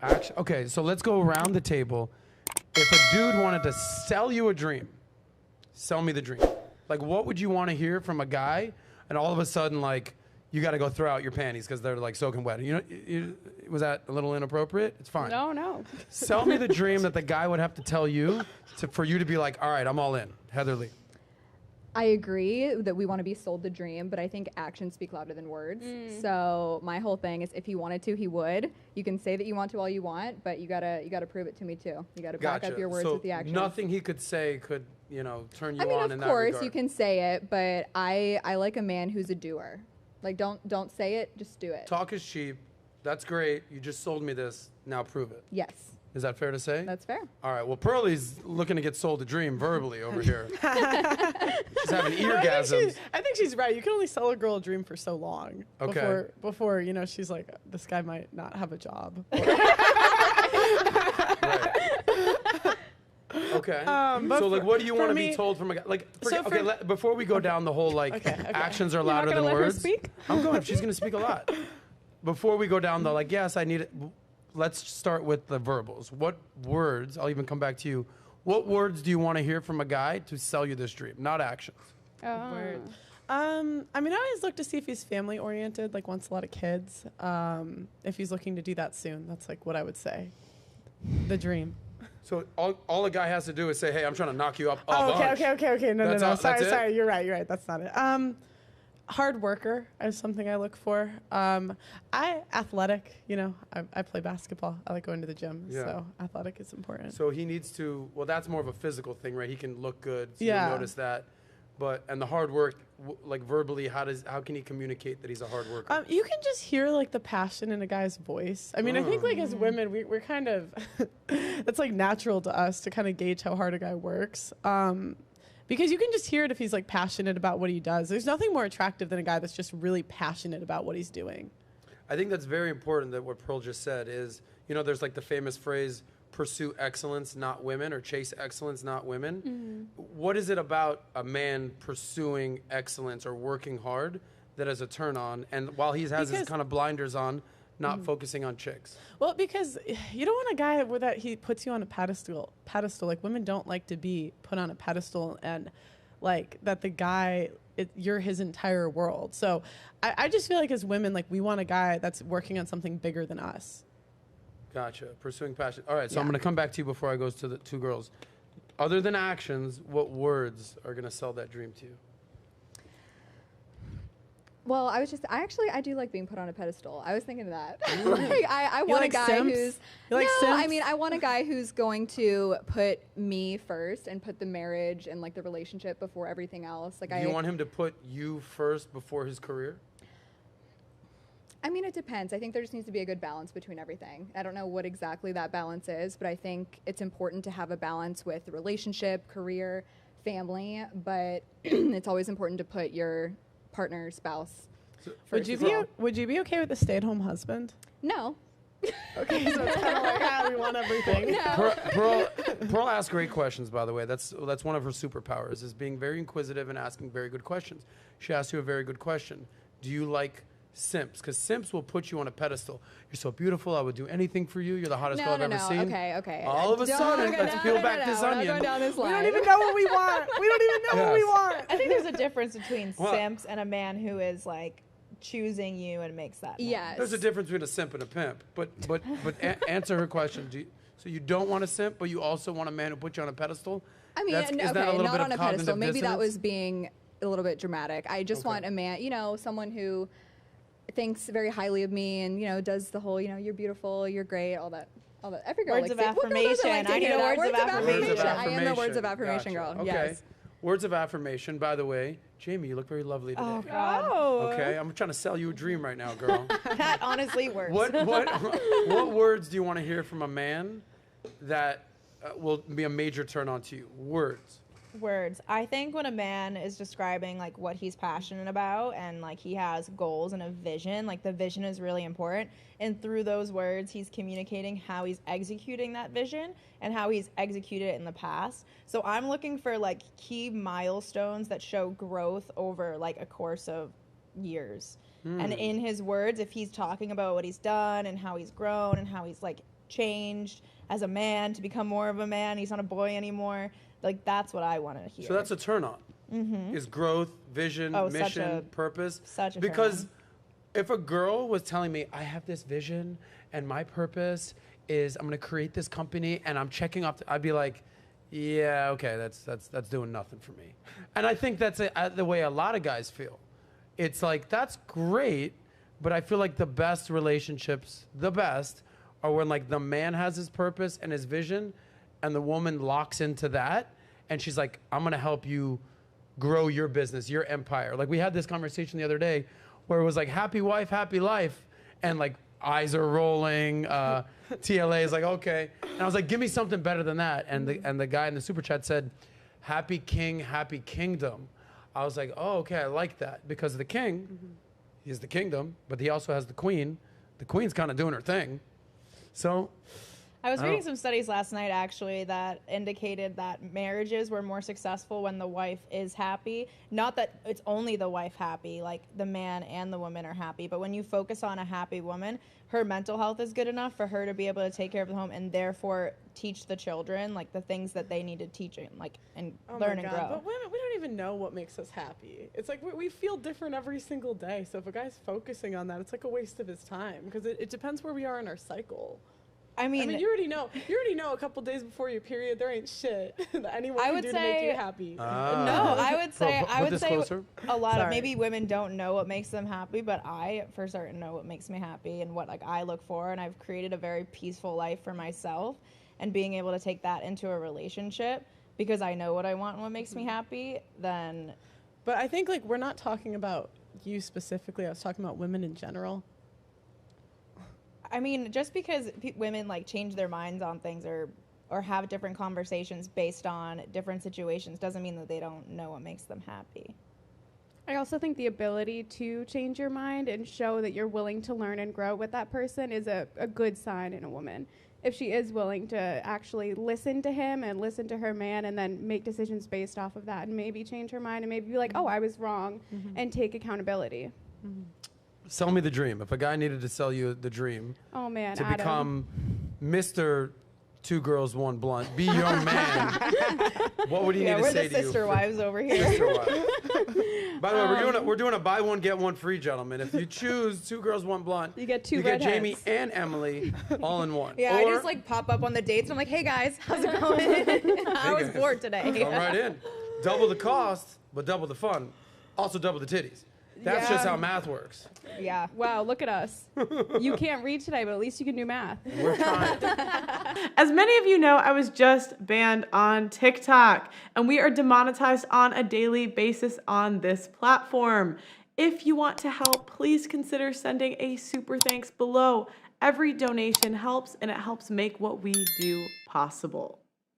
Actually, okay, so let's go around the table. If a dude wanted to sell you a dream, sell me the dream. Like, what would you want to hear from a guy? And all of a sudden, like, you got to go throw out your panties because they're like soaking wet. You know, was that a little inappropriate? It's fine. No. Sell me the dream that the guy would have to tell you for you to be like, all right, I'm all in. Heather Lee. I agree that we want to be sold the dream, but I think actions speak louder than words. So my whole thing is, if he wanted to, he would. You can say that you want to all you want, but you gotta prove it to me too. You gotta back up your words with the actions. Nothing he could say could, turn you on in that regard. I mean, of course you can say it, but I like a man who's a doer. Like, don't say it, just do it. Talk is cheap. That's great. You just sold me this. Now prove it. Yes. Is that fair to say? That's fair. All right. Well, Pearlie's looking to get sold a dream verbally over here. She's having eargasms. I think she's right. You can only sell a girl a dream for so long. Okay. Before she's like, this guy might not have a job. Right. Okay. So, like, what do you want to be told from a guy? Like, before we go down the whole, like, actions are louder than words. Her speak? I'm going. She's going to speak a lot. Before we go down the, like, yes, I need it. Let's start with the verbals. What words, I'll even come back to you, what words do you want to hear from a guy to sell you this dream? Not actions. Words. I mean, I always look to see if he's family oriented, like wants a lot of kids. If he's looking to do that soon, that's like what I would say. The dream. So all a guy has to do is say, hey, I'm trying to knock you up. Okay. No. Sorry. You're right. That's not it. Hard worker is something I look for. Athletic, I play basketball. I like going to the gym, so athletic is important. So he needs to, well, that's more of a physical thing, right? He can look good, so you notice that. And the hard work, like verbally, how can he communicate that he's a hard worker? You can just hear like the passion in a guy's voice. I mean, I think like as women, we're kind of, it's like natural to us to kind of gauge how hard a guy works. Because you can just hear it if he's like passionate about what he does. There's nothing more attractive than a guy that's just really passionate about what he's doing. I think that's very important that what Pearl just said is, there's like the famous phrase, pursue excellence, not women, or chase excellence, not women. Mm-hmm. What is it about a man pursuing excellence or working hard that is a turn on? And while he has his kind of blinders on, not focusing on chicks. Well, because you don't want a guy where that he puts you on a pedestal. Like, women don't like to be put on a pedestal, and like that the guy, you're his entire world. So I just feel like as women, like we want a guy that's working on something bigger than us. Gotcha. Pursuing passion. All right, so I'm going to come back to you before I go to the two girls. Other than actions, what words are going to sell that dream to you? Well, I do like being put on a pedestal. I was thinking of that. I want a guy who's... I want a guy who's going to put me first and put the marriage and like the relationship before everything else. Like, do you want him to put you first before his career? I mean, it depends. I think there just needs to be a good balance between everything. I don't know what exactly that balance is, but I think it's important to have a balance with the relationship, career, family, but it's always important to put your partner, spouse. Would you be okay with a stay-at-home husband? No. Okay, so it's kind of like how we want everything. No. Pearl asks great questions, by the way. That's one of her superpowers, is being very inquisitive and asking very good questions. She asked you a very good question. Do you like simps? Because simps will put you on a pedestal. You're so beautiful. I would do anything for you. You're the hottest girl I've ever seen. Okay. All of a sudden, let's peel back this onion. Going down this line. We don't even know what we want. We don't even know what we want. I think there's a difference between simps and a man who is like choosing you and makes that. Yes. There's a difference between a simp and a pimp. But answer her question. So you don't want a simp, but you also want a man who puts you on a pedestal? I mean, not on a pedestal. Maybe that was being a little bit dramatic. I just want a man, someone who thinks very highly of me and, does the whole, you're beautiful, you're great, all that. Every girl words of affirmation. I need words of affirmation. I am the words of affirmation girl. Okay. Yes. Words of affirmation. By the way, Jamie, you look very lovely today. Oh, God. Okay, I'm trying to sell you a dream right now, girl. That honestly works. What words do you want to hear from a man that will be a major turn on to you? Words. I think when a man is describing like what he's passionate about and like he has goals and a vision, like the vision is really important, and through those words he's communicating how he's executing that vision and how he's executed it in the past. So I'm looking for like key milestones that show growth over like a course of years. And in his words, if he's talking about what he's done and how he's grown and how he's like changed as a man to become more of a man. He's not a boy anymore. Like, that's what I want to hear. So that's a turn on. Is growth, vision, mission, purpose. Such a because turn if a girl was telling me, I have this vision and my purpose is I'm going to create this company and I'm checking off, I'd be like, yeah, okay, that's doing nothing for me. And I think that's the way a lot of guys feel. It's like, that's great, but I feel like the best relationships, are when like the man has his purpose and his vision and the woman locks into that and she's like, I'm going to help you grow your business, your empire. Like we had this conversation the other day where it was like happy wife, happy life. And like eyes are rolling. TLA is like, okay. And I was like, give me something better than that. And the guy in the super chat said, happy king, happy kingdom. I was like, oh, okay, I like that. Because the king, he is the kingdom, but he also has the queen. The queen's kind of doing her thing. So I was reading some studies last night, actually, that indicated that marriages were more successful when the wife is happy. Not that it's only the wife happy, like the man and the woman are happy, but when you focus on a happy woman, her mental health is good enough for her to be able to take care of the home and therefore teach the children, like the things that they need to teach and learn and grow. But women, we don't even know what makes us happy. It's like we feel different every single day. So if a guy's focusing on that, it's like a waste of his time because it depends where we are in our cycle. I mean, you already know a couple days before your period, there ain't shit that anyone can do to make you happy. No, I would say a lot Sorry. of maybe women don't know what makes them happy, but I for certain know what makes me happy and what like I look for, and I've created a very peaceful life for myself, and being able to take that into a relationship because I know what I want and what makes me happy. Then, but I think like we're not talking about you specifically. I was talking about women in general. I mean, just because women like change their minds on things or have different conversations based on different situations doesn't mean that they don't know what makes them happy. I also think the ability to change your mind and show that you're willing to learn and grow with that person is a good sign in a woman. If she is willing to actually listen to him and listen to her man and then make decisions based off of that and maybe change her mind and maybe be like, oh, I was wrong and take accountability. Sell me the dream. If a guy needed to sell you the dream Oh, man, to Adam. become Mr. Two Girls, One Blunt, be your man, what would he need to we're say the to you? sister wives over here. Sister wives. By the way, we're doing a buy one, get one free, gentlemen. If you choose Two Girls, One Blunt, You get two you get redheads. Jamie and Emily all in one. Yeah, I Or just like pop up on the dates and I'm like, hey guys, how's it going? I was guys. bored today. come right in. Double the cost, but double the fun. Also double the titties. That's just how math works. Yeah. Wow, look at us. You can't read today, but at least you can do math. We're trying. As many of you know, I was just banned on TikTok, and we are demonetized on a daily basis on this platform. If you want to help, please consider sending a super thanks below. Every donation helps, and it helps make what we do possible.